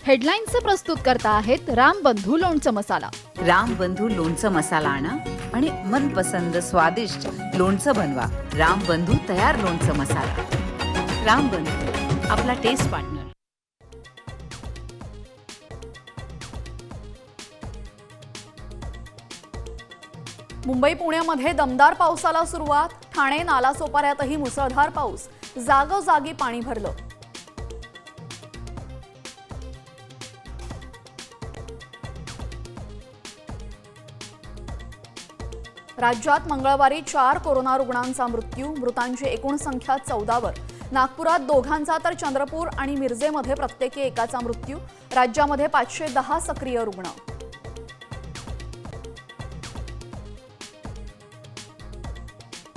हेडलाईन्सचे प्रस्तुत करता आहेत रामबंधू लोणचं मसाला। रामबंधू लोणचं मसाला आणा आणि मनपसंद स्वादिष्ट लोणचं बनवा। रामबंधू तयार लोणचं मसाला। रामबंधू, आपला टेस्ट पार्टनर। मुंबई पुण्यामध्ये दमदार पावसाला सुरुवात। ठाणे नालासोपाऱ्यातही मुसळधार पाऊस, जागोजागी पाणी भरलं। राज्यात मंगळवारी 4 कोरोना रुग्णांचा मृत्यू, मृतांची एकूण संख्या 14 वर। नागपुरात दोघांचा तर चंद्रपूर आणि मिरजेमध्ये प्रत्येकी एकाचा मृत्यू। राज्यामध्ये 510 सक्रिय रुग्ण।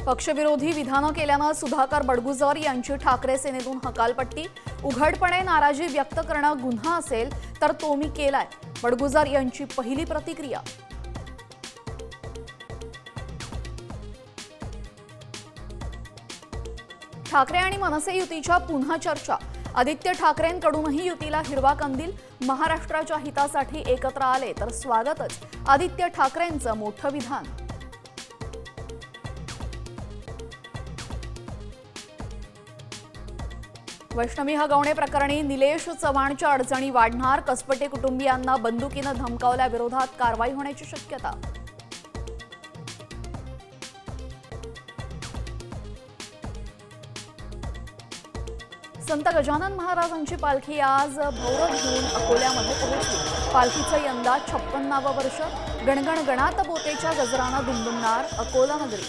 पक्षविरोधी विधानं केल्यानं सुधाकर बडगुजर यांची ठाकरे सेनेतून हकालपट्टी। उघडपणे नाराजी व्यक्त करणं गुन्हा असेल तर तो मी केलाय, बडगुजर यांची पहिली प्रतिक्रिया। ठाकरे आणि मनसे युतीच्या पुन्हा चर्चा। आदित्य ठाकरेंकडूनही युतीला हिरवा कंदील। महाराष्ट्राच्या हितासाठी एकत्र आले तर स्वागतच, आदित्य ठाकरेंचं मोठं विधान। वैष्णवी हगवणे प्रकरणी निलेश चव्हाणच्या अडचणी वाढणार। कसपटे कुटुंबियांना बंदुकीनं धमकावल्याविरोधात कारवाई होण्याची शक्यता। संत गजानन महाराजांची पालखी आज भौरव घेऊन अकोल्यामध्ये पोहोचली। पालखीचं यंदा 56वे वर्ष। गणगण गणात बोतेच्या गजरानं दुमदुमणार अकोला नगरी।